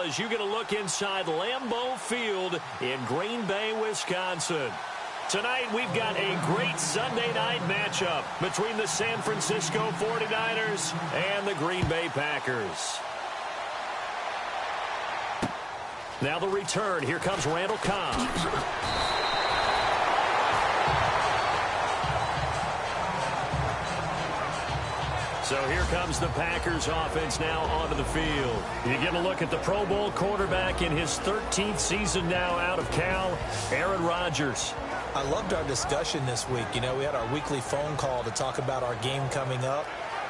as you get a look inside Lambeau Field in Green Bay, Wisconsin. Tonight, we've got a great Sunday night matchup between the San Francisco 49ers and the Green Bay Packers. Now the return. Here comes Randall Cobb. So here comes the Packers offense now onto the field. You get a look at the Pro Bowl quarterback in his 13th season now out of Cal, Aaron Rodgers. I loved our discussion this week. You know, we had our weekly phone call to talk about our game coming up,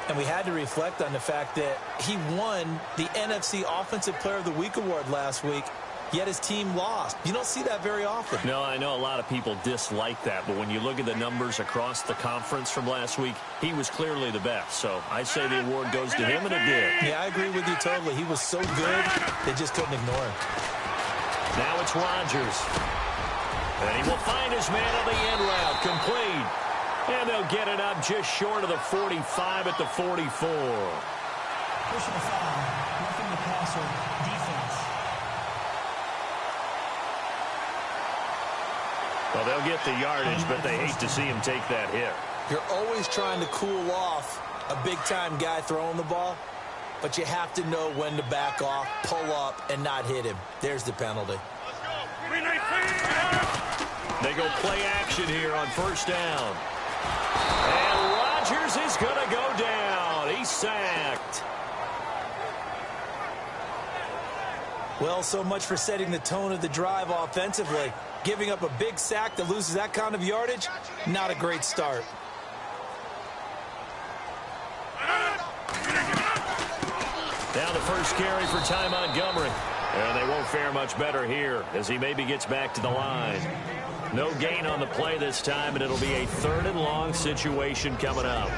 and we had to reflect on the fact that he won the NFC Offensive Player of the Week award last week, yet his team lost. You don't see that very often. No, I know a lot of people dislike that, but when you look at the numbers across the conference from last week, he was clearly the best. So I say the award goes to him, and it did. Yeah, I agree with you totally. He was so good, they just couldn't ignore him. Now it's Rodgers. And he will find his man on the end route, complete. And they'll get it up just short of the 45 at the 44. Personal foul, roughing the passer, defense. Well, they'll get the yardage, but they hate to see him take that hit. You're always trying to cool off a big-time guy throwing the ball, but you have to know when to back off, pull up, and not hit him. There's the penalty. They go play action here on first down. And Rodgers is going to go down. He's sacked. Well, so much for setting the tone of the drive offensively. Giving up a big sack that loses that kind of yardage, not a great start. Now the first carry for Ty Montgomery. And they won't fare much better here as he maybe gets back to the line. No gain on the play this time, and it'll be a 3rd and long situation coming up.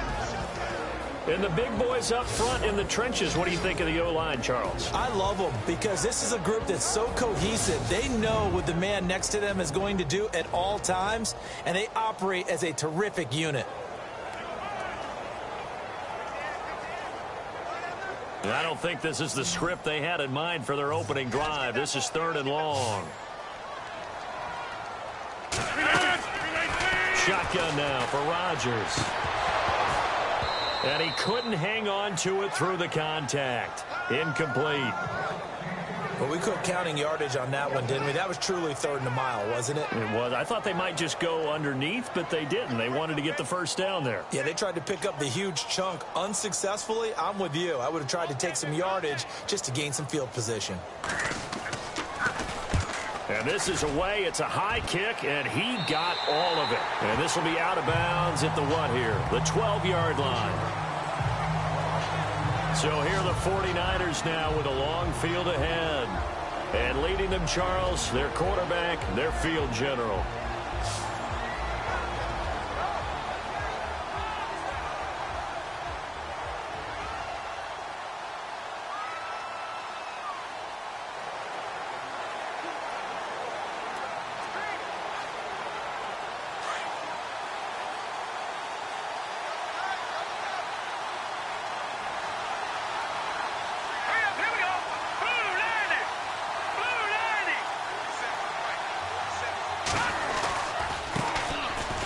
And the big boys up front in the trenches, what do you think of the O-line, Charles? I love them because this is a group that's so cohesive. They know what the man next to them is going to do at all times, and they operate as a terrific unit. I don't think this is the script they had in mind for their opening drive. This is 3rd and long. Shotgun now for Rodgers. And he couldn't hang on to it through the contact. Incomplete. Well, we quit counting yardage on that one, didn't we? That was truly 3rd and a mile, wasn't it? It was. I thought they might just go underneath, but they didn't. They wanted to get the first down there. Yeah, they tried to pick up the huge chunk unsuccessfully. I'm with you. I would have tried to take some yardage just to gain some field position. And this is away. It's a high kick, and he got all of it. And this will be out of bounds at the what here? The 12-yard line. So here are the 49ers now with a long field ahead. And leading them, Charles, their quarterback, their field general.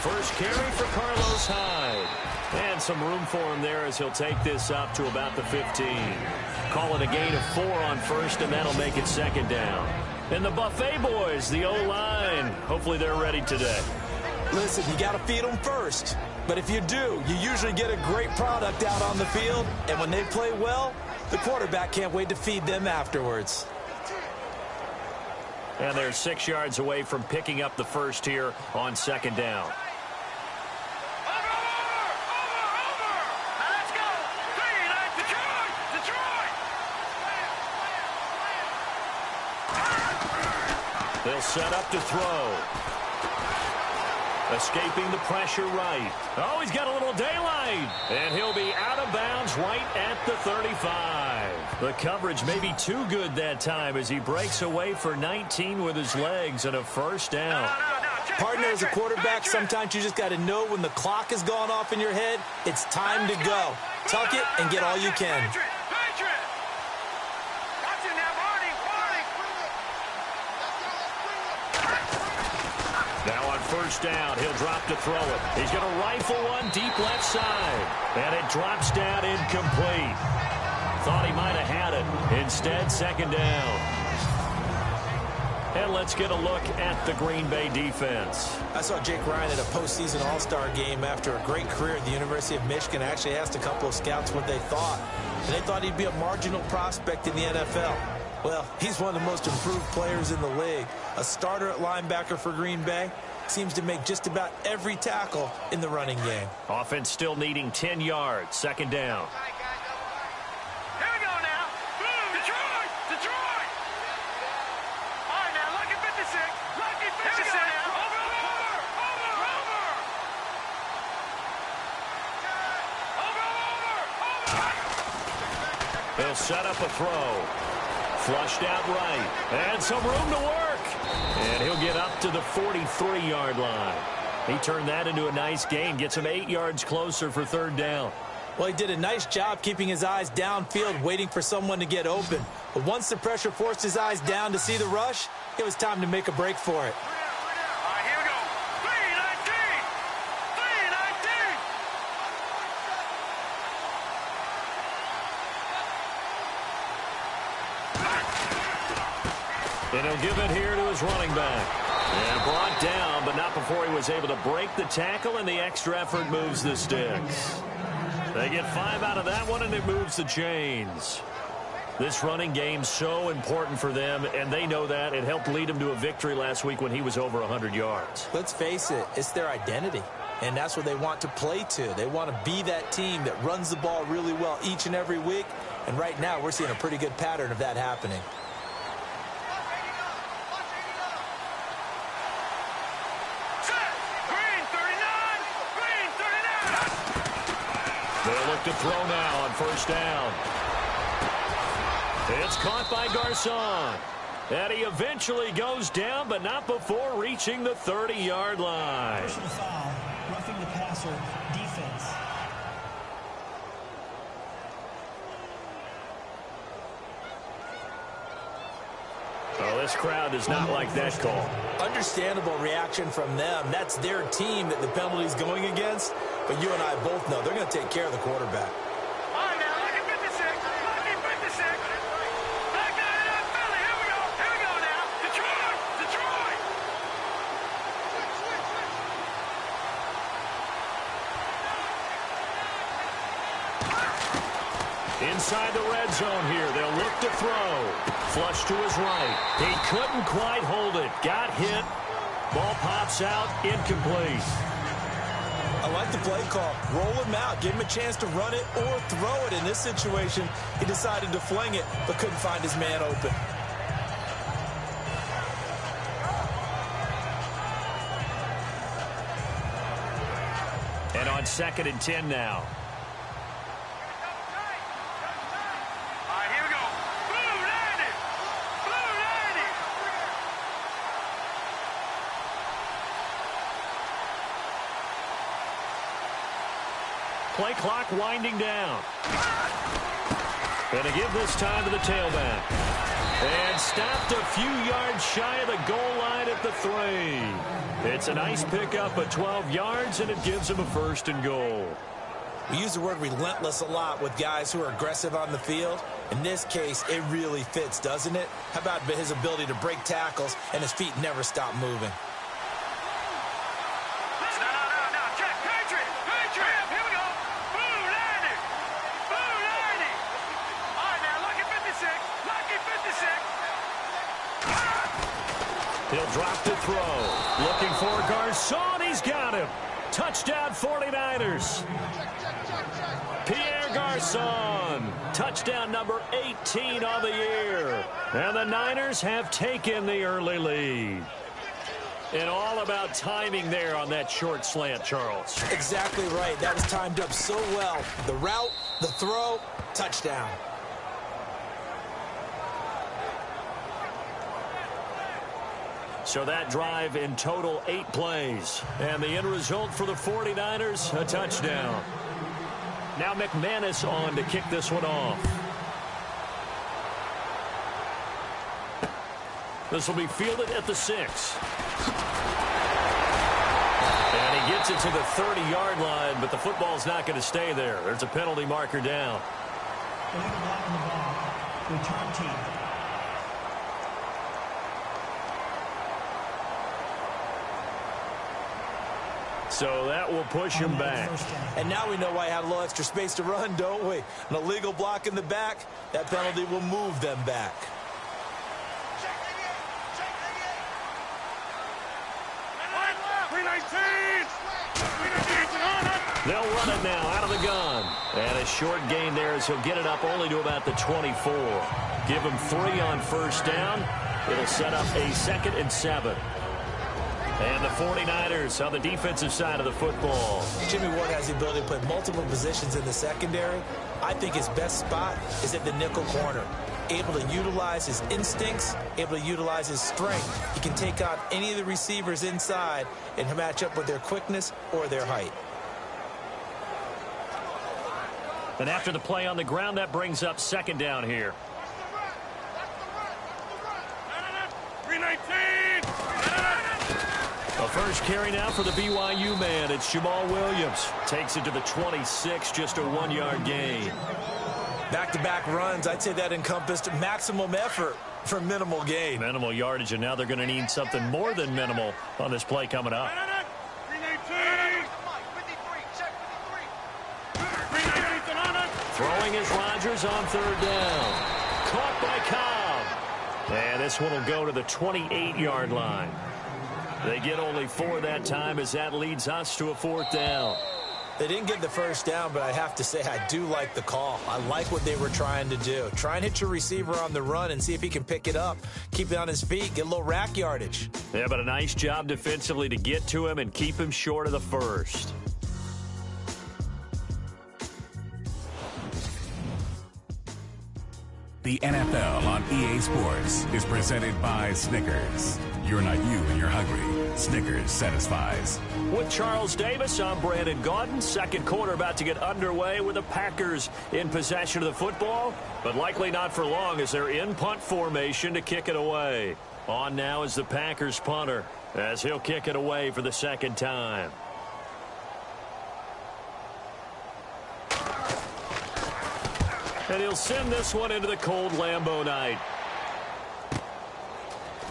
First carry for Carlos Hyde. And some room for him there as he'll take this up to about the 15. Call it a gain of 4 on first, and that'll make it 2nd down. And the Buffet boys, the O-line, hopefully they're ready today. Listen, you got to feed them first. But if you do, you usually get a great product out on the field. And when they play well, the quarterback can't wait to feed them afterwards. And they're 6 yards away from picking up the first here on 2nd down. They'll set up to throw. Escaping the pressure right. Oh, he's got a little daylight. And he'll be out of bounds right at the 35. The coverage may be too good that time as he breaks away for 19 with his legs and a first down. Partner, as a quarterback, sometimes you just got to know when the clock has gone off in your head, it's time to go. Tuck it and get all you can. Now on first down, he'll drop to throw it. He's going to rifle one deep left side. And it drops down incomplete. Thought he might have had it. Instead, second down. And let's get a look at the Green Bay defense. I saw Jake Ryan at a postseason All-Star game after a great career at the University of Michigan. I actually asked a couple of scouts what they thought. And they thought he'd be a marginal prospect in the NFL. Well, he's one of the most improved players in the league. A starter at linebacker for Green Bay. Seems to make just about every tackle in the running game. Offense still needing 10 yards. Second down. Here we go now. Detroit! Detroit! All right, now, lucky 56. Lucky 56 now. Over! He'll set up a throw. Flushed out right. And some room to work. And he'll get up to the 43-yard line. He turned that into a nice gain. Gets him 8 yards closer for third down. Well, he did a nice job keeping his eyes downfield, waiting for someone to get open. But once the pressure forced his eyes down to see the rush, it was time to make a break for it. All right, here we go. 319! 319! And he'll give it here to his running back. And brought down, but not before he was able to break the tackle, and the extra effort moves the sticks. They get 5 out of that one, and it moves the chains. This running game's so important for them, and they know that. It helped lead them to a victory last week when he was over 100 yards. Let's face it, it's their identity, and that's what they want to play to. They want to be that team that runs the ball really well each and every week, and right now we're seeing a pretty good pattern of that happening. They'll look to throw now on first down. It's caught by Garcon. And he eventually goes down, but not before reaching the 30-yard line. Personal foul, roughing the passer, defense. Oh, this crowd does not like that call. Understandable reaction from them. That's their team that the penalty's going against. But you and I both know they're going to take care of the quarterback. All right, now, lucky 56. Lucky 56. Back down in that Philly. Here we go. Here we go now. Detroit! Detroit! Inside the red zone here. They'll look to throw. Flush to his right. He couldn't quite hold it. Got hit. Ball pops out. Incomplete. I like the play call. Roll him out. Give him a chance to run it or throw it. In this situation, he decided to fling it, but couldn't find his man open. And on 2nd and 10 now. All right, here we go. Blue landed! Blue landed! Play clock winding down. Going to give this time to the tailback. And stopped a few yards shy of the goal line at the 3. It's a nice pickup of 12 yards, and it gives him a 1st and goal. We use the word relentless a lot with guys who are aggressive on the field. In this case, it really fits, doesn't it? How about his ability to break tackles and his feet never stop moving? He'll drop to throw. Looking for Garcon. He's got him. Touchdown 49ers. Pierre Garcon. Touchdown number 18 on the year. And the Niners have taken the early lead. And all about timing there on that short slant, Charles. Exactly right. That was timed up so well. The route, the throw, touchdown. So that drive in total 8 plays. And the end result for the 49ers, a touchdown. Now McManus on to kick this one off. This will be fielded at the 6. He gets it to the 30-yard line, but the football's not going to stay there. There's a penalty marker down. Illegal block in the back. Return team. So that will push him back. And now we know why I had a little extra space to run, don't we? An illegal block in the back, that penalty will move them back. They'll run it now out of the gun. And a short gain there as he'll get it up only to about the 24. Give him 3 on first down. It'll set up a 2nd and 7. And the 49ers on the defensive side of the football. Jimmy Ward has the ability to play multiple positions in the secondary. I think his best spot is at the nickel corner. Able to utilize his instincts, able to utilize his strength. He can take on any of the receivers inside and match up with their quickness or their height. And after the play on the ground, that brings up 2nd down here. 319. A first carry now for the BYU man. It's Jamal Williams. Takes it to the 26, just a 1-yard gain. Back-to-back runs, I'd say that encompassed maximum effort for minimal gain. Minimal yardage, and now they're going to need something more than minimal on this play coming up. 319. Throwing is Rodgers on 3rd down. Caught by Cobb. And this one will go to the 28-yard line. They get only 4 that time as that leads us to a 4th down. They didn't get the first down, but I have to say I do like the call. I like what they were trying to do. Try and hit your receiver on the run and see if he can pick it up. Keep it on his feet, get a little rack yardage. Yeah, but a nice job defensively to get to him and keep him short of the first. The NFL on EA Sports is presented by Snickers. You're not you when you're hungry. Snickers satisfies. With Charles Davis, I'm Brandon Gaudin. 2nd quarter about to get underway with the Packers in possession of the football, but likely not for long as they're in punt formation to kick it away. On now is the Packers punter as he'll kick it away for the 2nd time. And he'll send this one into the cold Lambeau night.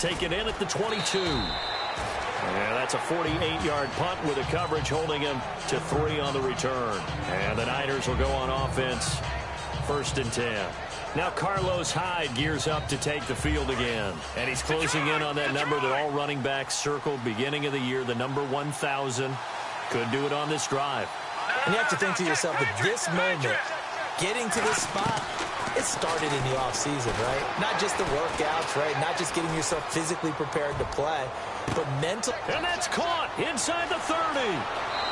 Take it in at the 22. Yeah, that's a 48-yard punt with the coverage holding him to 3 on the return. And the Niners will go on offense. 1st and 10. Now Carlos Hyde gears up to take the field again. And he's closing in on that number that all running backs circled beginning of the year, the number 1,000. Could do it on this drive. And you have to think to yourself, at this moment, getting to this spot, it started in the offseason, right? Not just the workouts, right? Not just getting yourself physically prepared to play, but mental. And that's caught inside the 30.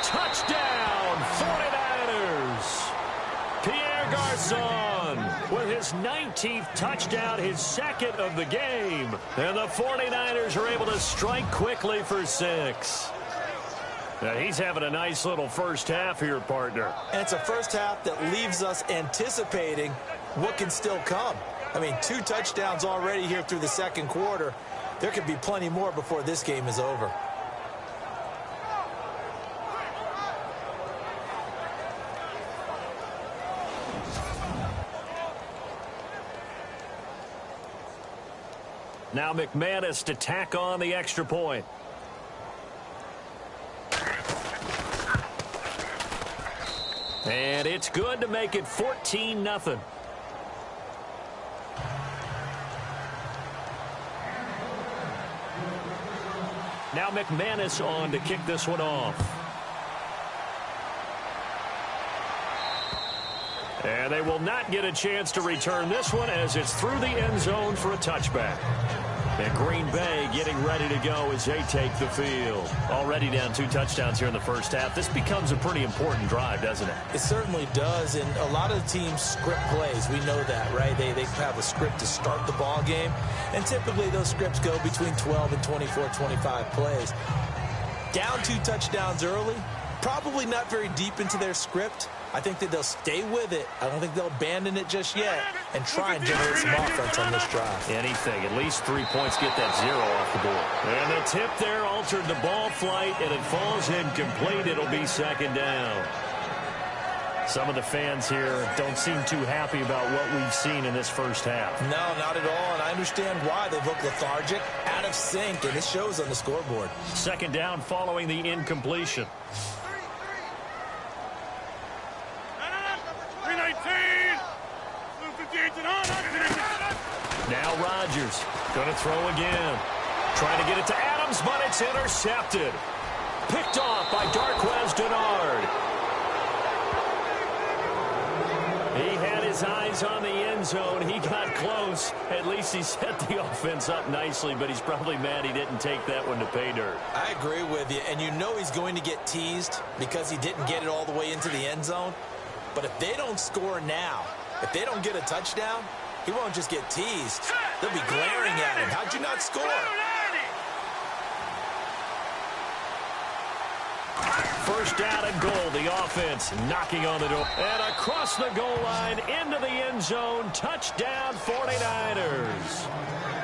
Touchdown, 49ers. Pierre Garçon with his 19th touchdown, his 2nd of the game. And the 49ers are able to strike quickly for 6. Now he's having a nice little first half here, partner. And it's a first half that leaves us anticipating what can still come. I mean, 2 touchdowns already here through the 2nd quarter. There could be plenty more before this game is over. Now McManus to tack on the extra point. And it's good to make it 14-0. Now McManus on to kick this one off. And they will not get a chance to return this one as it's through the end zone for a touchback. And Green Bay getting ready to go as they take the field. Already down 2 touchdowns here in the first half. This becomes a pretty important drive, doesn't it? It certainly does, and a lot of teams script plays. We know that, right? They have a script to start the ball game, and typically those scripts go between 12 and 24, 25 plays. Down 2 touchdowns early, probably not very deep into their script. I think that they'll stay with it. I don't think they'll abandon it just yet. and try and generate some offense on this drive. Anything. At least 3 points, get that 0 off the board. And the tip there altered the ball flight, and it falls incomplete. It'll be second down. Some of the fans here don't seem too happy about what we've seen in this first half. No, not at all, and I understand why. They look lethargic, out of sync, and it shows on the scoreboard. Second down following the incompletion. 319. Now Rodgers going to throw again. Trying to get it to Adams, but it's intercepted. Picked off by Darqueze Dennard. He had his eyes on the end zone. He got close. At least he set the offense up nicely, but he's probably mad he didn't take that one to pay dirt. I agree with you, and you know he's going to get teased because he didn't get it all the way into the end zone. But if they don't score now, if they don't get a touchdown, he won't just get teased. They'll be glaring at him. How'd you not score? First down and goal. The offense knocking on the door. And across the goal line into the end zone. Touchdown 49ers.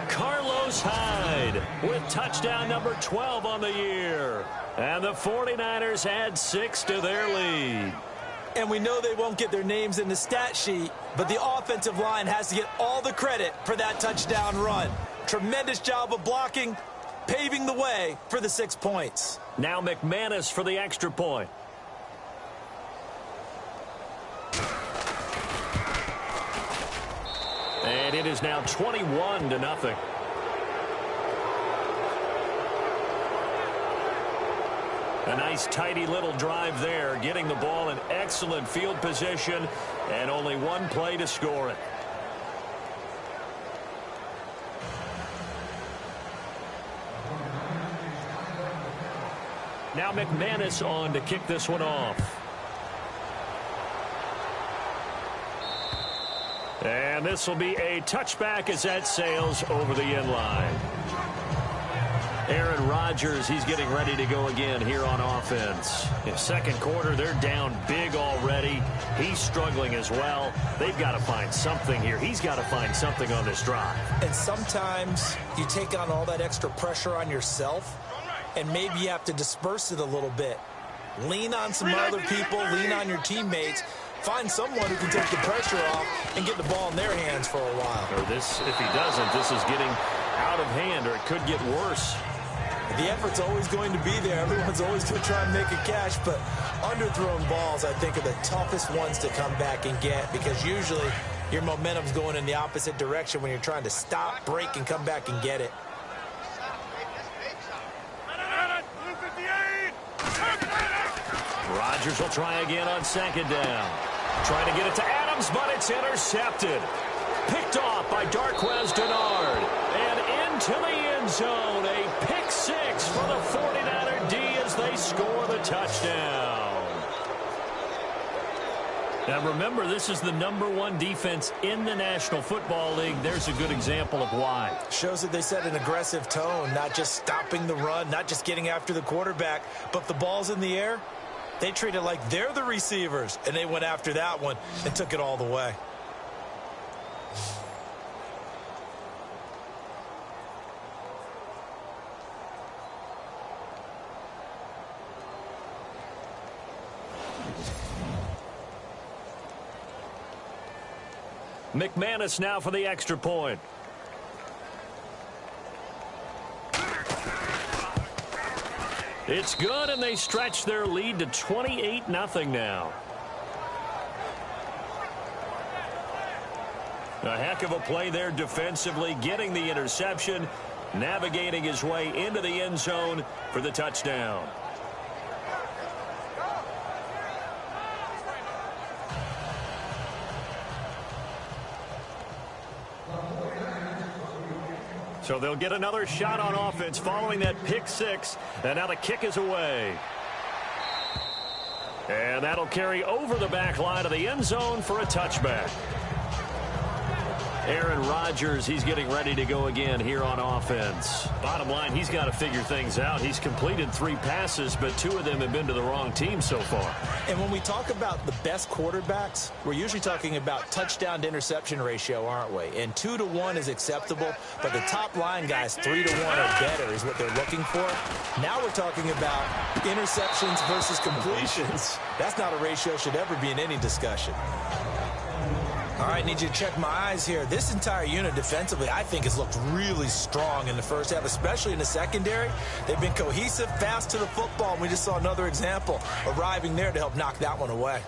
Carlos Hyde with touchdown number 12 on the year. And the 49ers add 6 to their lead. And we know they won't get their names in the stat sheet, but the offensive line has to get all the credit for that touchdown run. Tremendous job of blocking, paving the way for the 6 points. Now McManus for the extra point. And it is now 21-0. A nice, tidy little drive there, getting the ball in excellent field position, and only one play to score it. Now McManus on to kick this one off. And this will be a touchback as that sails over the end line. Aaron Rodgers, he's getting ready to go again here on offense. In second quarter, they're down big already. He's struggling as well. They've got to find something here. He's got to find something on this drive. And sometimes you take on all that extra pressure on yourself, and maybe you have to disperse it a little bit. Lean on some other people, lean on your teammates. Find someone who can take the pressure off and get the ball in their hands for a while. Or this, if he doesn't, this is getting out of hand, or it could get worse. The effort's always going to be there. Everyone's always going to try and make a catch, but underthrown balls, I think, are the toughest ones to come back and get because usually your momentum's going in the opposite direction when you're trying to stop, break, and come back and get it. Rodgers will try again on second down. Trying to get it to Adams, but it's intercepted. Picked off by Darqueze Dennard. And into the end zone. A pick six for the 49er D as they score the touchdown. Now remember, this is the #1 defense in the National Football League. There's a good example of why. Shows that they set an aggressive tone, not just stopping the run, not just getting after the quarterback, but if the ball's in the air, they treat it like they're the receivers, and they went after that one and took it all the way. McManus now for the extra point. It's good, and they stretch their lead to 28-0 now. A heck of a play there defensively, getting the interception, navigating his way into the end zone for the touchdown. So they'll get another shot on offense following that pick six. And now the kick is away. And that'll carry over the back line of the end zone for a touchback. Aaron Rodgers, he's getting ready to go again here on offense. Bottom line, he's got to figure things out. He's completed 3 passes, but 2 of them have been to the wrong team so far. And when we talk about the best quarterbacks, we're usually talking about touchdown to interception ratio, aren't we? And 2 to 1 is acceptable, but the top line guys 3 to 1 or better is what they're looking for. Now we're talking about interceptions versus completions. That's not a ratio should ever be in any discussion. All right, need you to check my eyes here. This entire unit defensively, I think, has looked really strong in the first half, especially in the secondary. They've been cohesive, fast to the football, and we just saw another example arriving there to help knock that one away.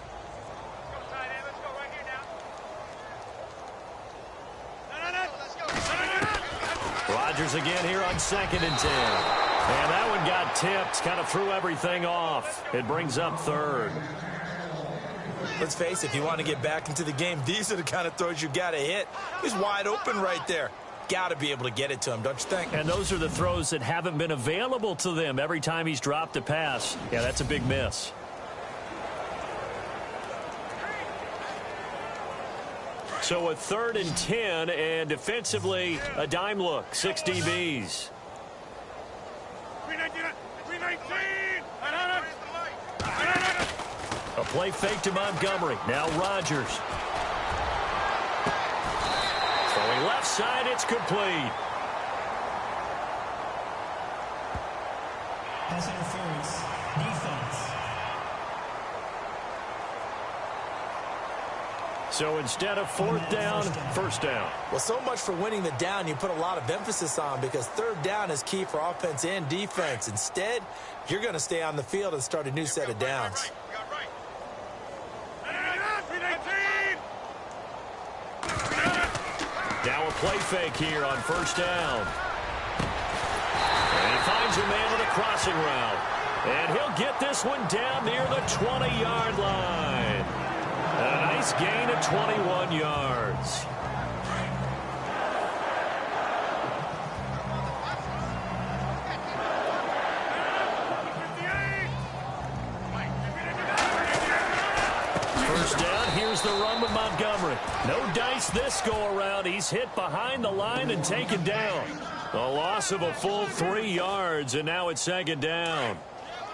Rodgers again here on 2nd and 10. And that one got tipped, kind of threw everything off. It brings up 3rd. Let's face it, if you want to get back into the game, these are the kind of throws you got to hit. He's wide open right there. Got to be able to get it to him, don't you think? And those are the throws that haven't been available to them every time he's dropped a pass. Yeah, that's a big miss. So a 3rd and 10, and defensively, a dime look, 6 DBs. 319. A play fake to Montgomery. Now Rodgers. Throwing left side, it's complete. Pass interference. Defense. So instead of 4th down, 1st down. Well, so much for winning the down you put a lot of emphasis on, because 3rd down is key for offense and defense. Instead, you're going to stay on the field and start a new set of downs. Now a play fake here on 1st down. And he finds a man on a crossing route. And he'll get this one down near the 20-yard line. A nice gain of 21 yards. First down, here's the run with Montgomery. No dice this go-around. He's hit behind the line and taken down. A loss of a full 3 yards, and now it's 2nd down.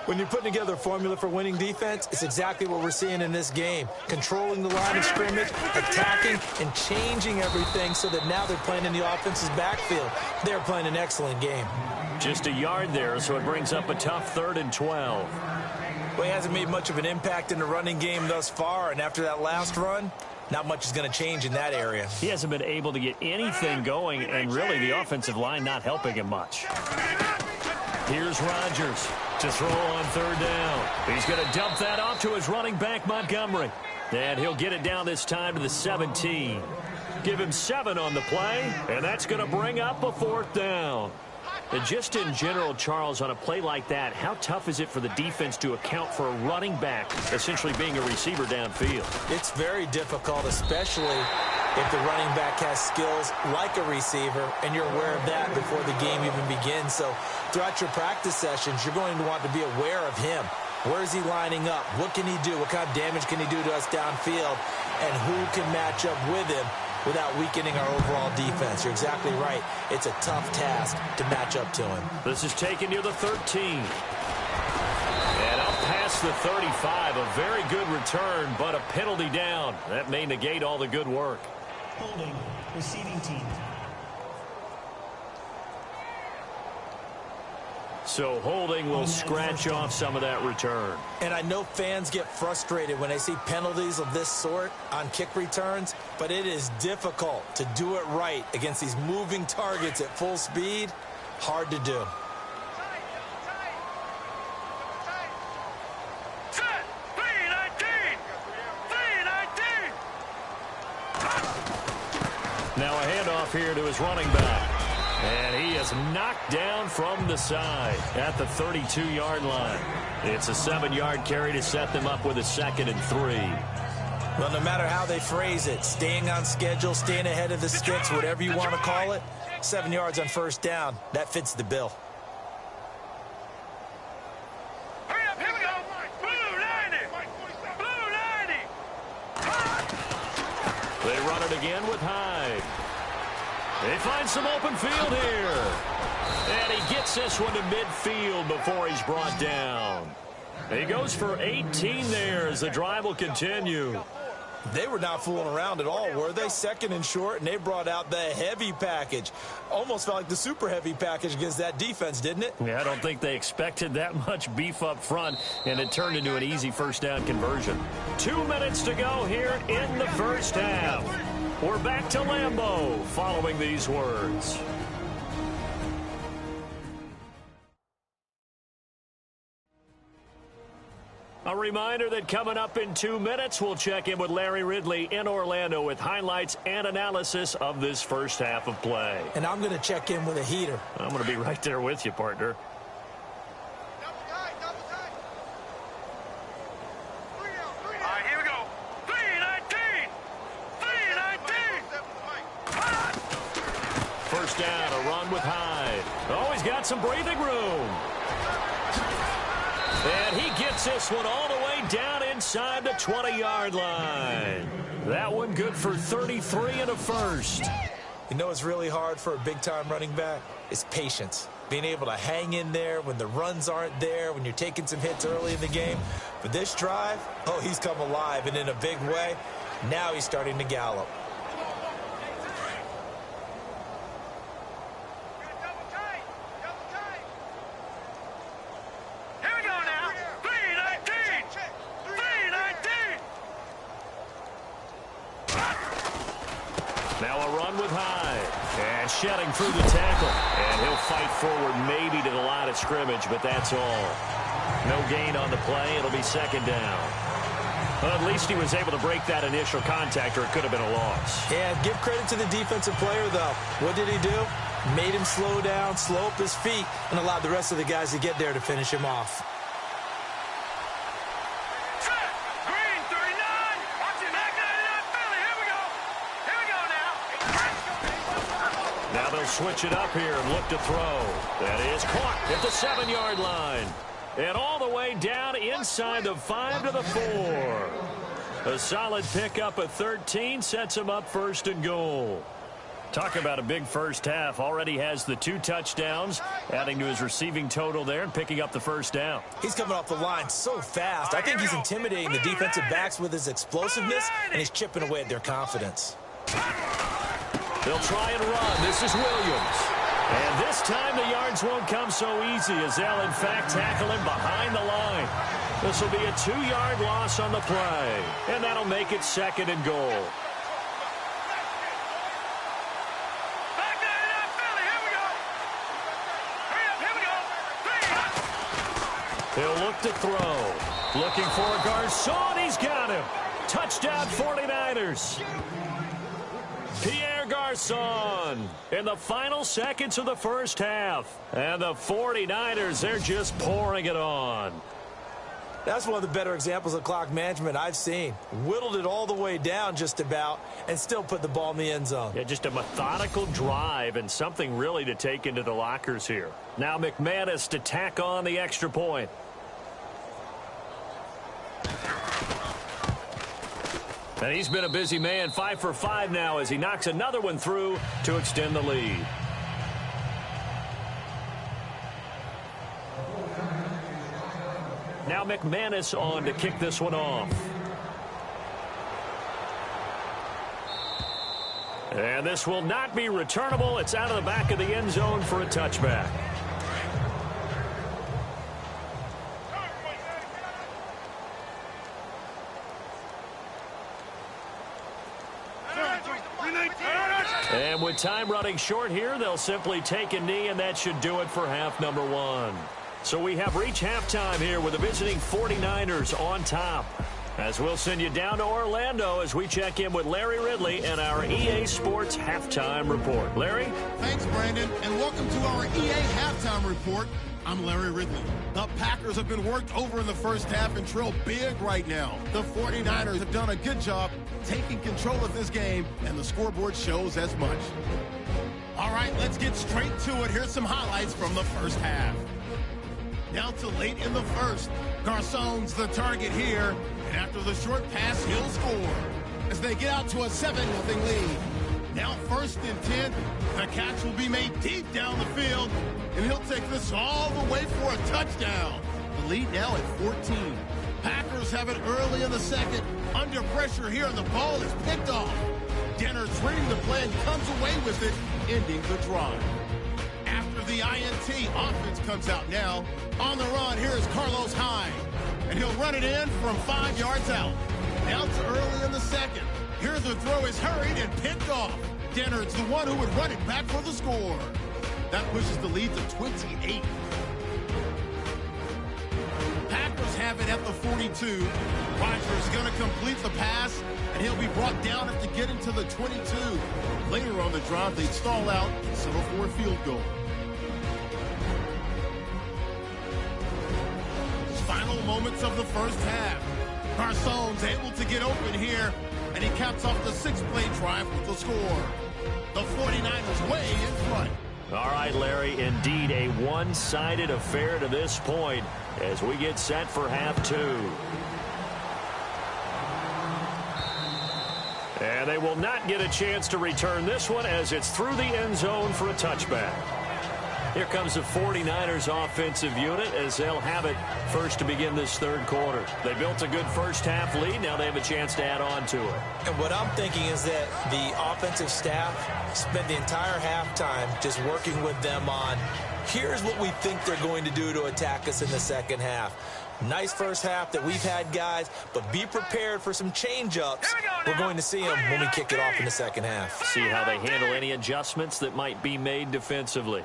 When you're putting together a formula for winning defense, it's exactly what we're seeing in this game. Controlling the line of scrimmage, attacking, and changing everything so that now they're playing in the offense's backfield. They're playing an excellent game. Just a yard there, so it brings up a tough 3rd and 12. Well, he hasn't made much of an impact in the running game thus far, and after that last run, not much is going to change in that area. He hasn't been able to get anything going, and really the offensive line not helping him much. Here's Rodgers to throw on 3rd down. He's going to dump that off to his running back, Montgomery. And he'll get it down this time to the 17. Give him 7 on the play, and that's going to bring up a 4th down. And just in general, Charles, on a play like that, how tough is it for the defense to account for a running back essentially being a receiver downfield? It's very difficult, especially if the running back has skills like a receiver, and you're aware of that before the game even begins. So throughout your practice sessions, you're going to want to be aware of him. Where is he lining up? What can he do? What kind of damage can he do to us downfield? And who can match up with him without weakening our overall defense? You're exactly right. It's a tough task to match up to him. This is taken near the 13. And up past the 35. A very good return, but a penalty down. That may negate all the good work. Holding. Receiving team. So holding will scratch off some of that return. And I know fans get frustrated when they see penalties of this sort on kick returns, but it is difficult to do it right against these moving targets at full speed. Hard to do. Now a handoff here to his running back. And he is knocked down from the side at the 32-yard line. It's a 7-yard carry to set them up with a 2nd and 3. Well, no matter how they phrase it, staying on schedule, staying ahead of the sticks, whatever you want to call it, 7 yards on 1st down, that fits the bill. Hurry up, here we go. Blue 90. Blue 90. They run it again with Hyde. They find some open field here. And he gets this one to midfield before he's brought down. He goes for 18 there as the drive will continue. They were not fooling around at all, were they? Second and short, and they brought out the heavy package. Almost felt like the super heavy package against that defense, didn't it? Yeah, I don't think they expected that much beef up front, and it turned into an easy first down conversion. 2 minutes to go here in the first half. We're back to Lambeau following these words. A reminder that coming up in 2 minutes, we'll check in with Larry Ridley in Orlando with highlights and analysis of this first half of play. And I'm going to check in with a heater. I'm going to be right there with you, partner. All right, here we go. 3-19. 3-19. First down, a run with Hyde. Oh, he's got some breathing room. And he gets this one all the way down inside the 20-yard line. That one good for 33 and a first. You know what's really hard for a big-time running back? It's patience. Being able to hang in there when the runs aren't there, when you're taking some hits early in the game. But this drive, oh, he's come alive and in a big way. Now he's starting to gallop. Shedding through the tackle, and he'll fight forward maybe to the line of scrimmage, but that's all. No gain on the play. It'll be second down. Well, at least he was able to break that initial contact, or it could have been a loss. Yeah, give credit to the defensive player, though. What did he do? Made him slow down, slow up his feet, and allowed the rest of the guys to get there to finish him off. Switch it up here and look to throw. That is caught at the 7-yard line. And all the way down inside the 5 to the 4. A solid pickup of 13 sets him up first and goal. Talk about a big first half. Already has the 2 touchdowns, adding to his receiving total there and picking up the first down. He's coming off the line so fast. I think he's intimidating the defensive backs with his explosiveness, and he's chipping away at their confidence. They'll try and run. This is Williams. And this time the yards won't come so easy as they'll, in fact, tackle him behind the line. This will be a 2-yard loss on the play. And that'll make it second and goal. Back there, Philly. Here we go. Hurry up. Here we go. He'll look to throw. Looking for a Garcon. He's got him. Touchdown 49ers. Pierre Garcon in the final seconds of the first half. And the 49ers, they're just pouring it on. That's one of the better examples of clock management I've seen. Whittled it all the way down just about and still put the ball in the end zone. Yeah, just a methodical drive and something really to take into the lockers here. Now McManus to tack on the extra point. And he's been a busy man, 5 for 5 now as he knocks another one through to extend the lead. Now McManus on to kick this one off. And this will not be returnable. It's out of the back of the end zone for a touchback. And with time running short here, they'll simply take a knee, and that should do it for half number 1. So we have reached halftime here with the visiting 49ers on top. As we'll send you down to Orlando as we check in with Larry Ridley and our EA Sports Halftime Report. Larry? Thanks, Brandon, and welcome to our EA Halftime Report. I'm Larry Ridley. The Packers have been worked over in the first half and trail big right now. The 49ers have done a good job taking control of this game, and the scoreboard shows as much. All right, let's get straight to it. Here's some highlights from the first half. Down to late in the first, Garcon's the target here, and after the short pass, he'll score as they get out to a 7-0 lead. Now 1st and 10 The catch will be made deep down the field, and he'll take this all the way for a touchdown. The lead now at 14. Packers have it early in the second. Under pressure here, and the ball is picked off. Denner's reading the play and comes away with it, ending the drive. After the INT, offense comes out now. On the run, here's Carlos Hyde. And he'll run it in from 5 yards out. Now to early in the second. Here the throw is hurried and picked off. Denner's the one who would run it back for the score. That pushes the lead to 28. Packers have it at the 42. Rodgers is going to complete the pass, and he'll be brought down after getting to the 22. Later on the drive, they stall out, settle for a field goal. Final moments of the first half. Garcon's able to get open here, and he caps off the 6-play drive with the score. The 49ers way in front. All right, Larry, indeed a one-sided affair to this point as we get set for half two. And they will not get a chance to return this one as it's through the end zone for a touchback. Here comes the 49ers offensive unit as they'll have it first to begin this third quarter. They built a good first half lead. Now they have a chance to add on to it. And what I'm thinking is that the offensive staff spent the entire halftime just working with them on, here's what we think they're going to do to attack us in the second half. Nice first half that we've had, guys, but be prepared for some change-ups. We're going to see them when we kick it off in the second half. See how they handle any adjustments that might be made defensively.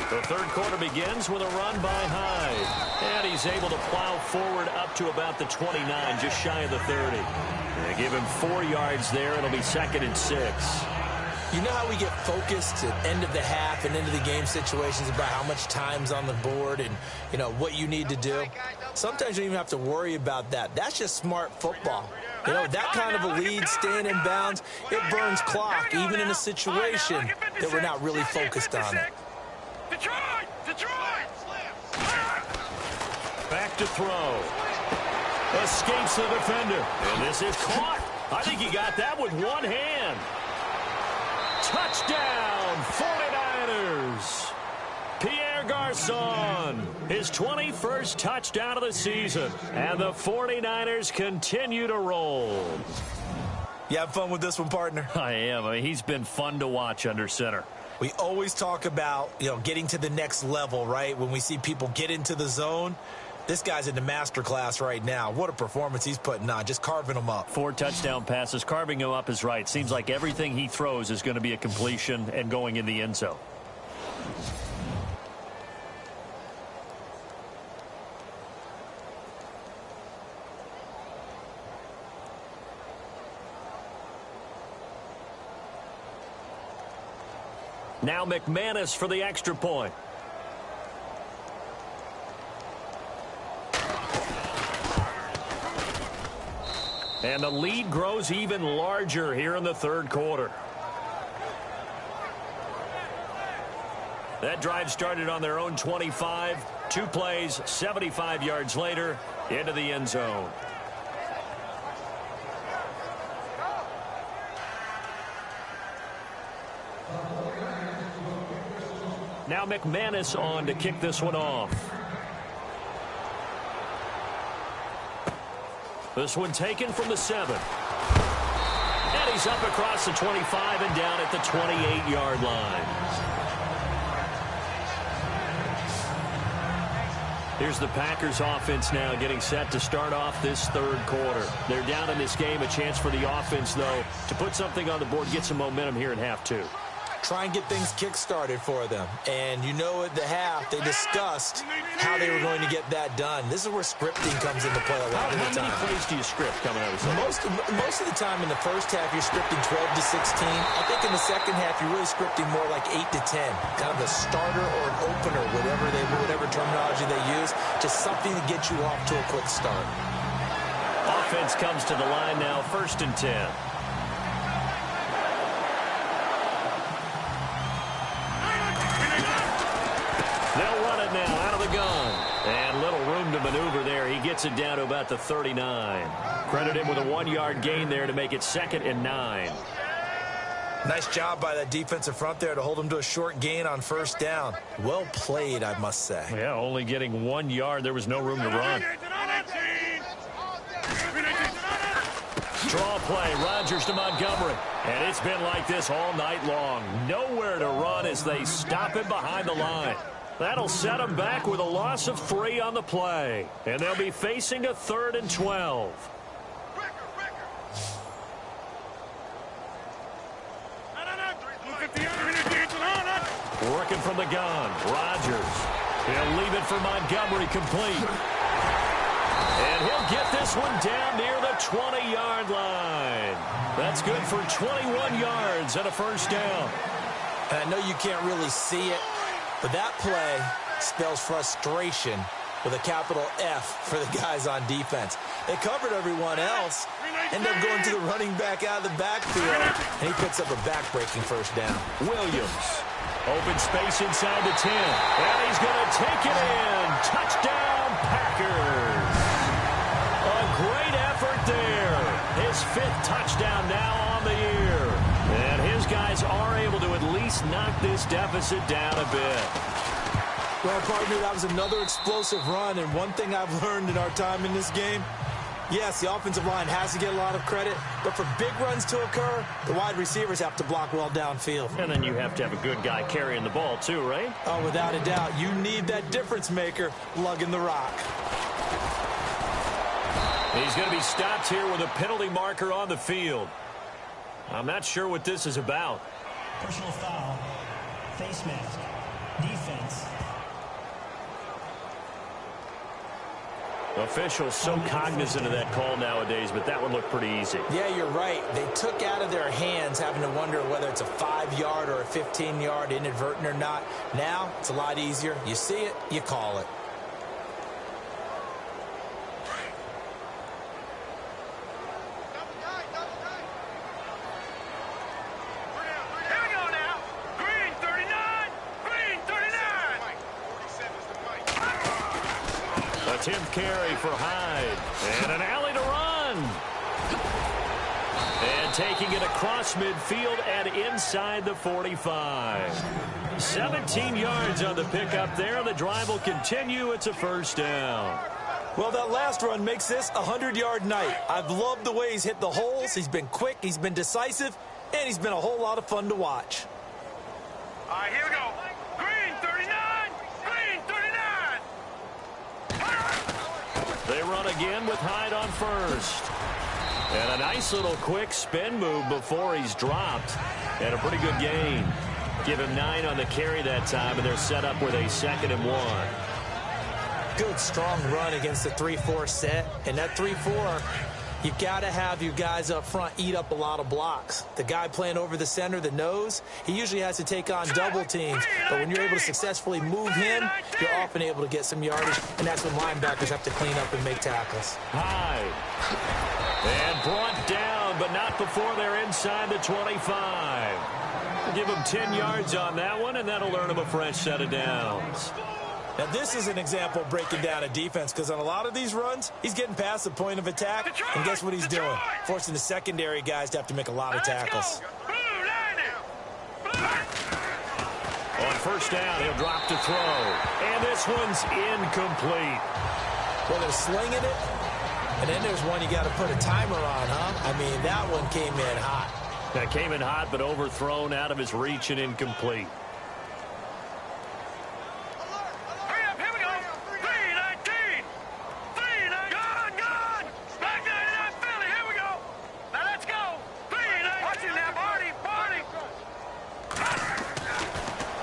The third quarter begins with a run by Hyde. And he's able to plow forward up to about the 29, just shy of the 30. They give him 4 yards there. It'll be 2nd and 6. You know how we get focused at end of the half and into the game situations about how much time's on the board and, you know, what you need to do? Sometimes you don't even have to worry about that. That's just smart football. You know, that kind of a lead, staying in bounds, it burns clock, even in a situation that we're not really focused on it. Back to throw. Escapes the defender. And this is caught. I think he got that with one hand. Touchdown, 49ers. Pierre Garcon, his 21st touchdown of the season. And the 49ers continue to roll. You have fun with this one, partner? I am. I mean, he's been fun to watch under center. We always talk about, you know, getting to the next level, right? When we see people get into the zone, this guy's in the master class right now. What a performance he's putting on, just carving them up. 4 touchdown passes. Carving him up is right. Seems like everything he throws is going to be a completion and going in the end zone. Now McManus for the extra point. And the lead grows even larger here in the third quarter. That drive started on their own 25. 2 plays, 75 yards later, into the end zone. Now McManus on to kick this one off. This one taken from the 7. And he's up across the 25 and down at the 28-yard line. Here's the Packers offense now getting set to start off this third quarter. They're down in this game. A chance for the offense, though, to put something on the board, get some momentum here in half two. Try and get things kick-started for them. And you know at the half, they discussed how they were going to get that done. This is where scripting comes into play a lot of the time. How many plays do you script coming out of the second? Most of the time in the first half, you're scripting 12 to 16. I think in the second half, you're really scripting more like 8 to 10. Kind of a starter or an opener, whatever terminology they use. Just something to get you off to a quick start. Offense comes to the line now, 1st and 10. They'll run it now out of the gun. And little room to maneuver there. He gets it down to about the 39. Credit him with a 1-yard gain there to make it 2nd and 9. Nice job by that defensive front there to hold him to a short gain on 1st down. Well played, I must say. Yeah, only getting 1 yard. There was no room to run. Draw play, Rodgers to Montgomery. And it's been like this all night long. Nowhere to run as they stop him behind the line. That'll set them back with a loss of 3 on the play. And they'll be facing a 3rd and 12. Working from the gun, Rodgers. He'll leave it for Montgomery complete. And he'll get this one down near the 20-yard line. That's good for 21 yards and a 1st down. And I know you can't really see it, but that play spells frustration with a capital F for the guys on defense. They covered everyone else, end up going to the running back out of the backfield, and he picks up a back-breaking 1st down. Williams, open space inside the 10, and he's going to take it in. Touchdown, Packers. A great effort there. His 5th touchdown now on the year. And his guys are able to at least knock this deficit down a bit. Well, partner, that was another explosive run, and one thing I've learned in our time in this game, yes, the offensive line has to get a lot of credit, but for big runs to occur, the wide receivers have to block well downfield. And then you have to have a good guy carrying the ball too, right? Oh, without a doubt. You need that difference maker lugging the rock. He's going to be stopped here with a penalty marker on the field. I'm not sure what this is about. Personal foul. Face mask. Defense. Officials so cognizant of that call nowadays, but that one looked pretty easy. Yeah, you're right. They took out of their hands having to wonder whether it's a 5-yard or a 15-yard inadvertent or not. Now, it's a lot easier. You see it, you call it. A 10th carry for Hyde. And an alley to run. And taking it across midfield and inside the 45. 17 yards on the pickup there. The drive will continue. It's a 1st down. Well, that last run makes this a 100-yard night. I've loved the way he's hit the holes. He's been quick, he's been decisive, and he's been a whole lot of fun to watch. All right, here we go. Green 39. Green 39. They run again with Hyde on 1st. And a nice little quick spin move before he's dropped. And a pretty good gain. Give him 9 on the carry that time, and they're set up with a 2nd and 1. Good, strong run against the 3-4 set. And that 3-4, you've got to have your guys up front eat up a lot of blocks. The guy playing over the center, the nose, he usually has to take on double teams. But when you're able to successfully move him, you're often able to get some yardage. And that's when linebackers have to clean up and make tackles. Hyde. And brought down, but not before they're inside the 25. Give him 10 yards on that one, and that'll earn him a fresh set of downs. Now, this is an example of breaking down a defense, because on a lot of these runs, he's getting past the point of attack, and guess what he's doing? Forcing the secondary guys to have to make a lot of tackles. On 1st down, he'll drop to throw. And this one's incomplete. Well, they're slinging it, and then there's one you got to put a timer on, huh? I mean, that one came in hot. That came in hot, but overthrown out of his reach and incomplete.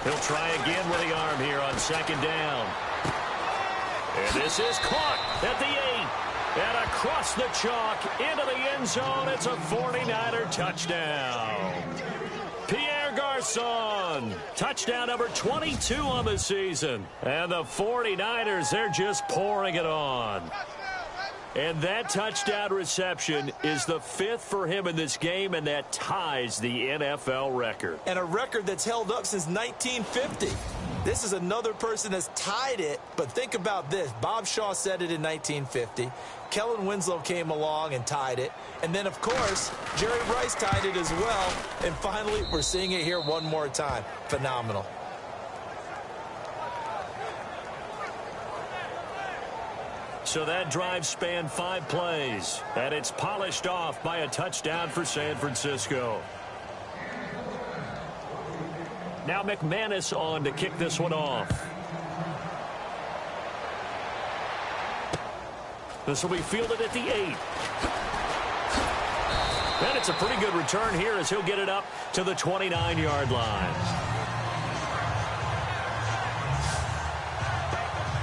He'll try again with the arm here on 2nd down. And this is caught at the 8. And across the chalk into the end zone. It's a 49er touchdown. Pierre Garçon. Touchdown number 22 on the season. And the 49ers, they're just pouring it on. And that touchdown reception is the 5th for him in this game, and that ties the NFL record. And a record that's held up since 1950. This is another person that's tied it, but think about this. Bob Shaw said it in 1950. Kellen Winslow came along and tied it. And then, of course, Jerry Rice tied it as well. And finally, we're seeing it here one more time. Phenomenal. So that drive spanned 5 plays, and it's polished off by a touchdown for San Francisco. Now McManus on to kick this one off. This will be fielded at the 8. And it's a pretty good return here as he'll get it up to the 29-yard line.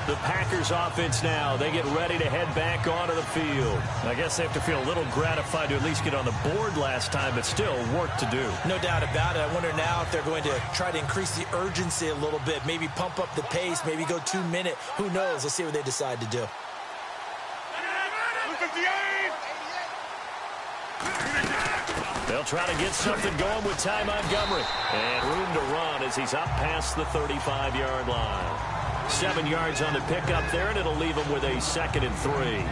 The Packers offense now, they get ready to head back onto the field. I guess they have to feel a little gratified to at least get on the board last time, but still work to do. No doubt about it. I wonder now if they're going to try to increase the urgency a little bit, maybe pump up the pace, maybe go 2-minute. Who knows? Let's see what they decide to do. They'll try to get something going with Ty Montgomery. And room to run as he's up past the 35-yard line. 7 yards on the pickup there, and it'll leave him with a 2nd and 3.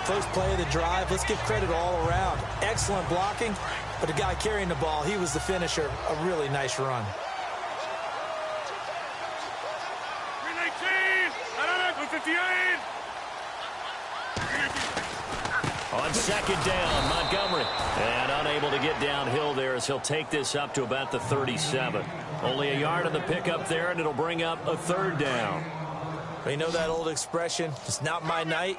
First play of the drive, let's give credit all around. Excellent blocking, but the guy carrying the ball, he was the finisher. A really nice run. 319, 58. On 2nd down, Montgomery. And unable to get downhill there as he'll take this up to about the 37. Only a yard on the pickup there, and it'll bring up a 3rd down. Well, you know that old expression, it's not my night.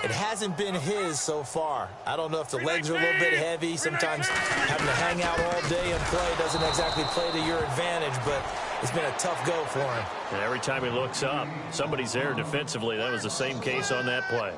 It hasn't been his so far. I don't know if the legs are a little bit heavy. Sometimes having to hang out all day and play doesn't exactly play to your advantage, but it's been a tough go for him. And every time he looks up, somebody's there defensively. That was the same case on that play.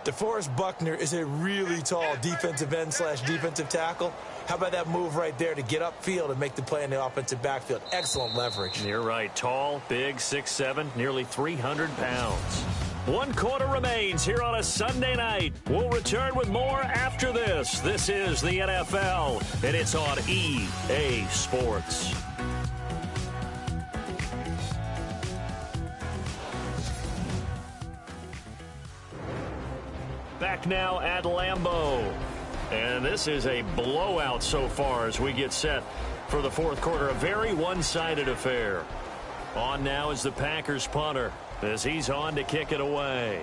DeForest Buckner is a really tall defensive end / defensive tackle. How about that move right there to get upfield and make the play in the offensive backfield? Excellent leverage. You're right. Tall, big, 6'7", nearly 300 pounds. 1 quarter remains here on a Sunday night. We'll return with more after this. This is the NFL, and it's on EA Sports. Back now at Lambeau. And this is a blowout so far as we get set for the 4th quarter. A very one-sided affair. On now is the Packers punter as he's on to kick it away.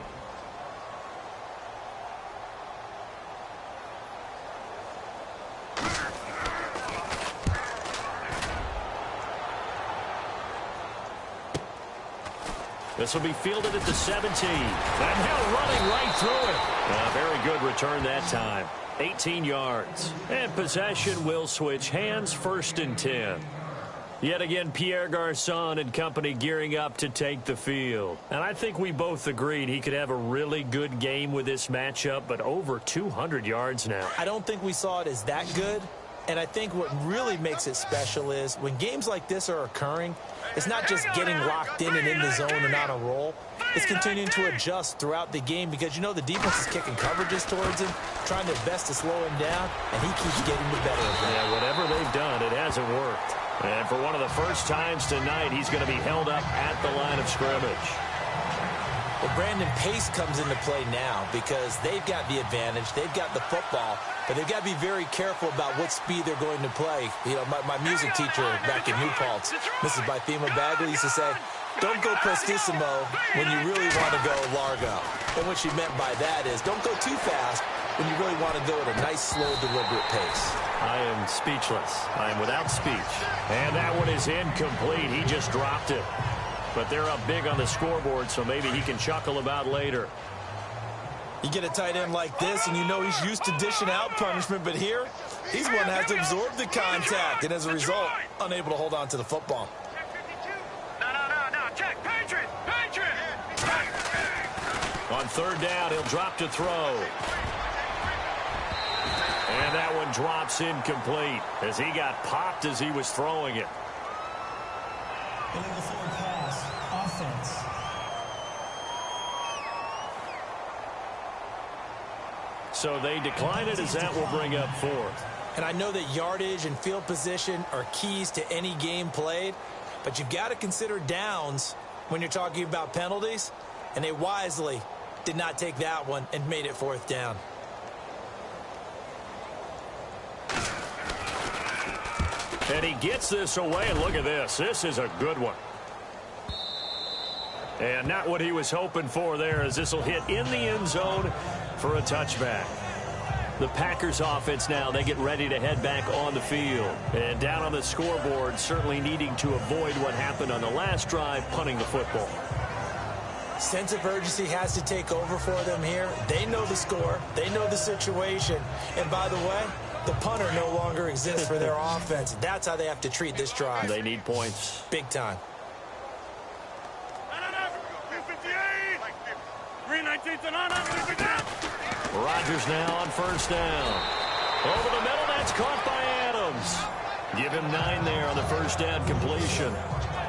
This will be fielded at the 17. And now running right through it. A very good return that time. 18 yards. And possession will switch hands, 1st and 10. Yet again, Pierre Garçon and company gearing up to take the field. And I think we both agreed he could have a really good game with this matchup, but over 200 yards now. I don't think we saw it as that good. And I think what really makes it special is when games like this are occurring, it's not just getting locked in and in the zone and on a roll. It's continuing to adjust throughout the game because, you know, the defense is kicking coverages towards him, trying their best to slow him down, and he keeps getting the better of them. Yeah, whatever they've done, it hasn't worked. And for one of the first times tonight, he's going to be held up at the line of scrimmage. Well, Brandon, pace comes into play now because they've got the advantage. They've got the football, but they've got to be very careful about what speed they're going to play. You know, my music teacher back in New Paltz, Mrs. Bythema Bagley, used to say, don't go prestissimo when you really want to go largo. And what she meant by that is don't go too fast when you really want to go at a nice, slow, deliberate pace. I am speechless. I am without speech. And that one is incomplete. He just dropped it. But they're up big on the scoreboard, so maybe he can chuckle about later. You get a tight end like this, and you know he's used to dishing out punishment, but here, he's one that has to absorb the contact, and as a result, unable to hold on to the football. No, check, Patriot. On 3rd down, he'll drop to throw. And that one drops incomplete as he got popped as he was throwing it. Illegal forward pass, offense. So they decline it as that will bring up 4th. And I know that yardage and field position are keys to any game played, But you've got to consider downs when you're talking about penalties, and they wisely did not take that one and made it 4th down. And he gets this away, and look at this. This is a good one. And not what he was hoping for there, as this will hit in the end zone for a touchback. The Packers offense now, they get ready to head back on the field. And down on the scoreboard, certainly needing to avoid what happened on the last drive, punting the football. Sense of urgency has to take over for them here. They know the score. They know the situation. And by the way, the punter no longer exists for their offense. That's how they have to treat this drive. They need points. Big time. 319 Rodgers now on 1st down. Over the middle, that's caught by Adams. Give him 9 there on the 1st down completion.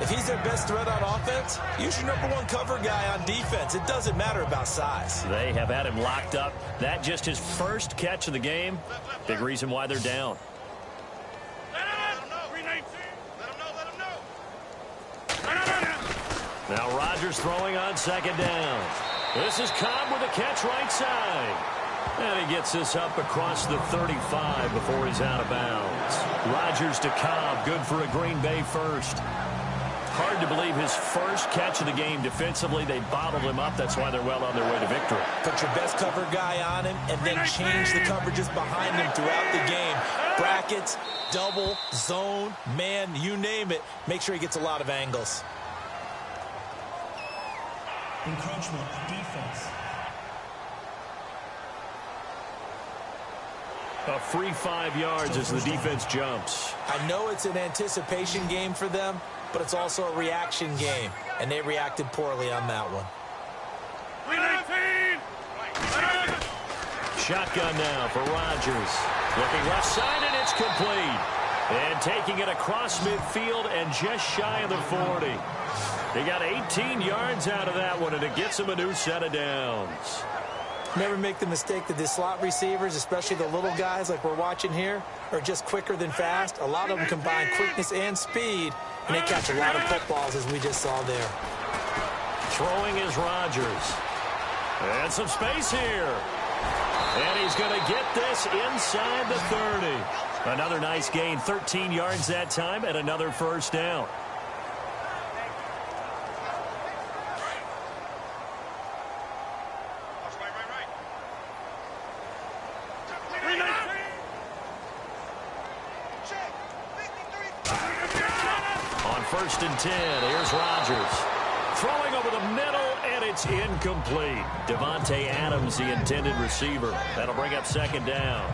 If he's their best threat on offense, use your #1 cover guy on defense. It doesn't matter about size. They have had him locked up. That just his first catch of the game. Big reason why they're down. Now Rodgers throwing on 2nd down. This is Cobb with a catch right side. And he gets this up across the 35 before he's out of bounds. Rodgers to Cobb, good for a Green Bay first. Hard to believe his first catch of the game defensively. They bottled him up. That's why they're well on their way to victory. Put your best cover guy on him and then change the coverages behind him throughout the game. Brackets, double, zone, man, you name it. Make sure he gets a lot of angles. Encroachment, defense. A free 5 yards as the defense jumps. I know it's an anticipation game for them, but it's also a reaction game, and they reacted poorly on that one. 319. Shotgun now for Rodgers. Looking left side, and it's complete. And taking it across midfield and just shy of the 40. They got 18 yards out of that one, and it gets them a new set of downs. Never make the mistake that the slot receivers, especially the little guys like we're watching here, are just quicker than fast. A lot of them combine quickness and speed, and they catch a lot of footballs, as we just saw there. Throwing is Rodgers. And some space here. And he's going to get this inside the 30. Another nice gain, 13 yards that time, and another 1st down. On 1st and 10, here's Rodgers. Throwing over the middle, and it's incomplete. Devontae Adams, the intended receiver. That'll bring up 2nd down.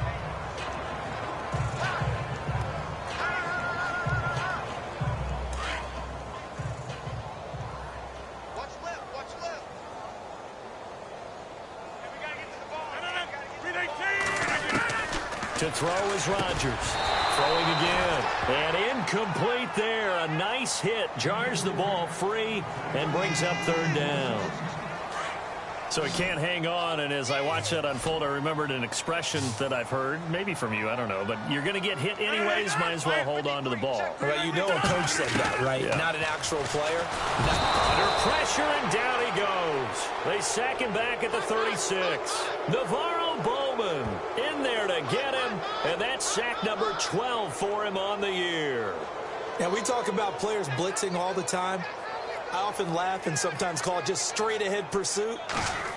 To throw is Rodgers. Throwing again. And incomplete there. A nice hit. Jars the ball free and brings up 3rd down. So he can't hang on, and as I watch that unfold, I remembered an expression that I've heard, maybe from you, I don't know, but you're going to get hit anyways, might as well hold on to the ball. Well, you know a coach said that, right? Yeah. Not an actual player. Under pressure, and down he goes. They sack him back at the 36. Navarro Bowman in there to get him, and that's sack number 12 for him on the year. Now, we talk about players blitzing all the time. I often laugh and sometimes call it just straight-ahead pursuit.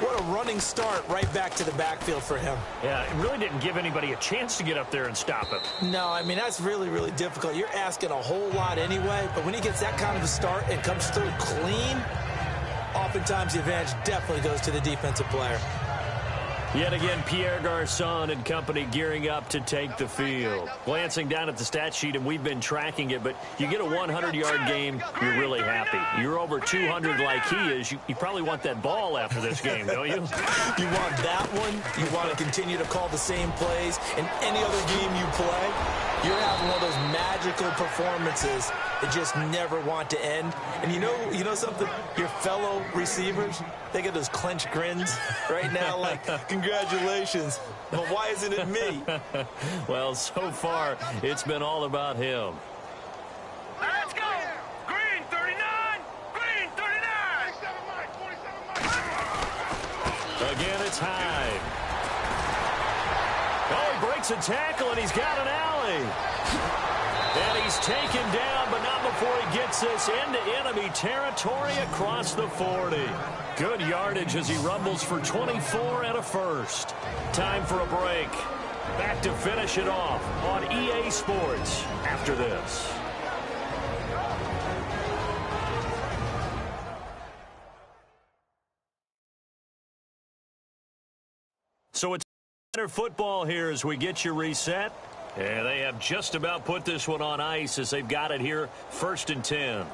What a running start right back to the backfield for him. Yeah, it really didn't give anybody a chance to get up there and stop him. No, I mean, that's really, really difficult. You're asking a whole lot anyway, but when he gets that kind of a start and comes through clean, oftentimes the advantage definitely goes to the defensive player. Yet again, Pierre Garçon and company gearing up to take the field. Glancing down at the stat sheet, and we've been tracking it, but you get a 100-yard game, you're really happy. You're over 200 like he is. You probably want that ball after this game, don't you? You want that one. You want to continue to call the same plays in any other game you play. You're having one of those magical performances that just never want to end. And you know something? Your fellow receivers, they get those clenched grins right now like, congratulations. But why isn't it me? Well, so far, it's been all about him. Let's go! Green! it's Hyde. Oh, he breaks a tackle, and he's got an alley. And he's taken down, but not before he gets this into enemy territory across the 40. Good yardage as he rumbles for 24 and a first. Time for a break. Back to finish it off on EA Sports after this. So it's football here as we get you reset. And they have just about put this one on ice as they've got it here, 1st and 10.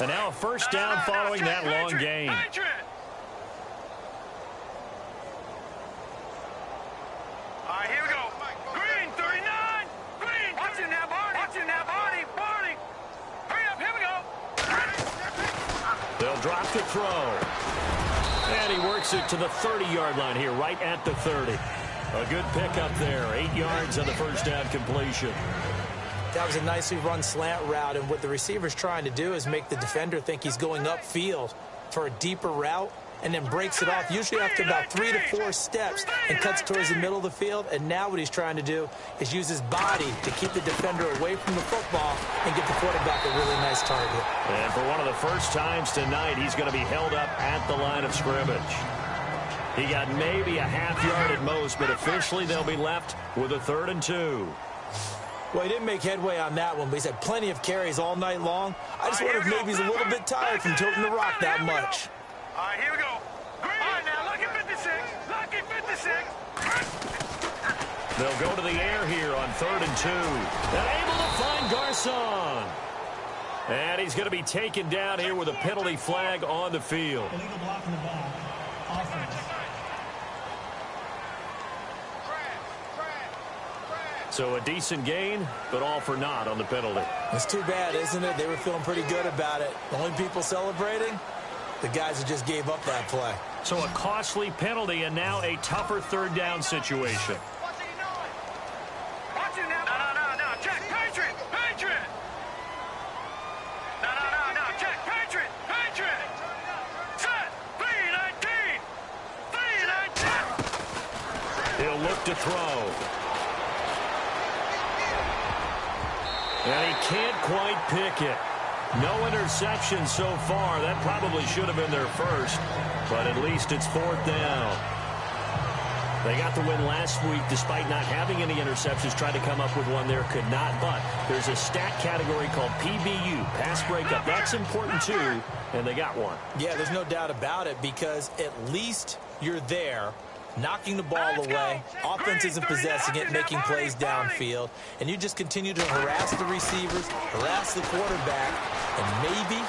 And now a first down following that long gain. All right, here we go. Green, 39. Green, watch it now, Barney. Watch it now, Barney. Barney. Hurry up, here we go. They'll drop the throw. And he works it to the 30-yard line here, right at the 30. A good pickup there. 8 yards on the first down completion. That was a nicely run slant route, and what the receiver's trying to do is make the defender think he's going upfield for a deeper route, and then breaks it off, usually after about 3 to 4 steps, and cuts towards the middle of the field. And now what he's trying to do is use his body to keep the defender away from the football and get the quarterback a really nice target. And for one of the first times tonight, he's going to be held up at the line of scrimmage. He got maybe a half yard at most, but officially they'll be left with a 3rd and 2. Well, he didn't make headway on that one, but he's had plenty of carries all night long. I just wonder if maybe he's a little bit tired from tilting the rock that much. All right, here we go. All right, now, lucky 56. Lucky 56. They'll go to the air here on 3rd and 2. And able to find Garcon. And he's going to be taken down here with a penalty flag on the field. Illegal block in the back. Offense. So a decent gain, but all for naught on the penalty. It's too bad, isn't it? They were feeling pretty good about it. The only people celebrating, the guys who just gave up that play. So a costly penalty and now a tougher 3rd down situation. What's he doing? Watch it now. No. Check. Patriot. No. Check. Patriot. Set. 3-19. He'll look to throw. And he can't quite pick it. No interception so far. That probably should have been their first, but at least it's 4th down. They got the win last week despite not having any interceptions. Tried to come up with one there, could not. But there's a stat category called PBU, pass breakup. That's important too, and they got one. Yeah, there's no doubt about it, because at least you're there, knocking the ball away. Offense isn't possessing it, making plays downfield. And you just continue to harass the receivers, harass the quarterback, and maybe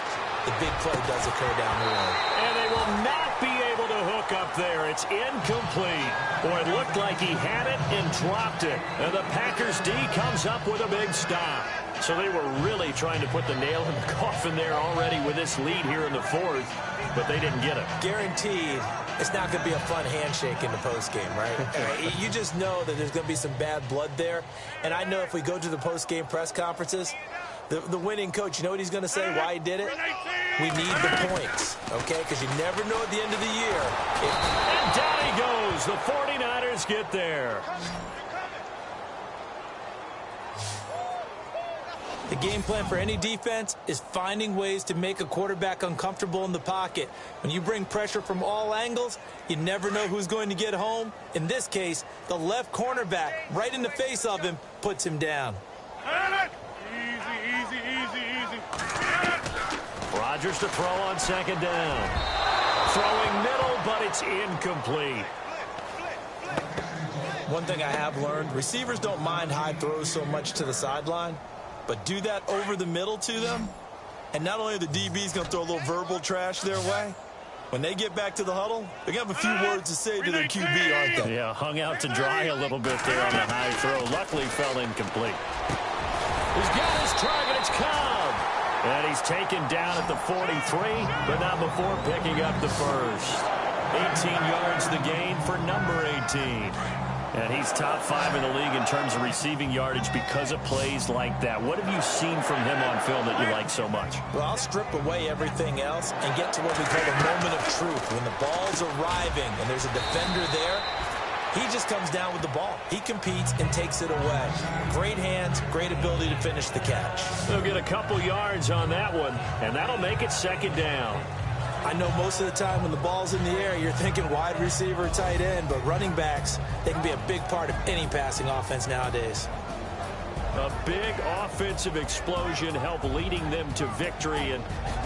the big play does occur down the road. And they will not be able to hook up there. It's incomplete. Boy, it looked like he had it and dropped it. And the Packers D comes up with a big stop. So they were really trying to put the nail in the coffin there already with this lead here in the 4th, but they didn't get it. Guaranteed it's not going to be a fun handshake in the postgame, right? You just know that there's going to be some bad blood there. And I know if we go to the postgame press conferences, the winning coach, you know what he's going to say, why he did it? We need the points, okay? Because you never know at the end of the year. And down he goes. The 49ers get there. The game plan for any defense is finding ways to make a quarterback uncomfortable in the pocket. When you bring pressure from all angles, you never know who's going to get home. In this case, the left cornerback, right in the face of him, puts him down. Easy. Rodgers to throw on 2nd down. Throwing middle, but it's incomplete. One thing I have learned, receivers don't mind high throws so much to the sideline, but do that over the middle to them, and not only are the DBs going to throw a little verbal trash their way, when they get back to the huddle, they're going to have a few words to say to their QB, aren't they? Yeah, hung out to dry a little bit there on the high throw. Luckily fell incomplete. He's got his target. It's Cobb. And he's taken down at the 43, but not before picking up the first. 18 yards the gain for number 18. And he's top 5 in the league in terms of receiving yardage because of plays like that. What have you seen from him on film that you like so much? Well, I'll strip away everything else and get to what we call the moment of truth. When the ball's arriving and there's a defender there, he just comes down with the ball. He competes and takes it away. Great hands, great ability to finish the catch. They'll get a couple yards on that one, and that'll make it second down. I know most of the time when the ball's in the air, you're thinking wide receiver, tight end, but running backs, they can be a big part of any passing offense nowadays. A big offensive explosion helped leading them to victory, and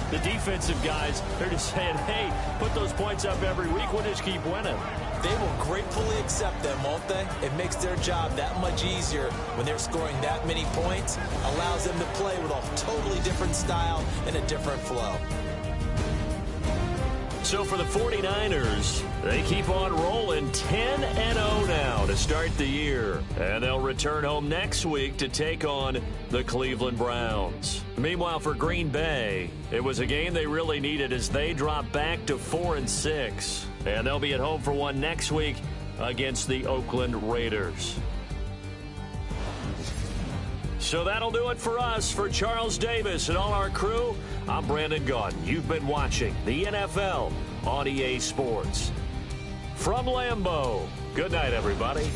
the defensive guys, they're just saying, hey, put those points up every week, we'll just keep winning. They will gratefully accept them, won't they? It makes their job that much easier when they're scoring that many points, allows them to play with a totally different style and a different flow. So for the 49ers, they keep on rolling 10-0 now to start the year. And they'll return home next week to take on the Cleveland Browns. Meanwhile, for Green Bay, it was a game they really needed as they drop back to 4-6. And they'll be at home for one next week against the Oakland Raiders. So that'll do it for us. For Charles Davis and all our crew, I'm Brandon Gaudin. You've been watching the NFL on EA Sports. From Lambeau, good night, everybody.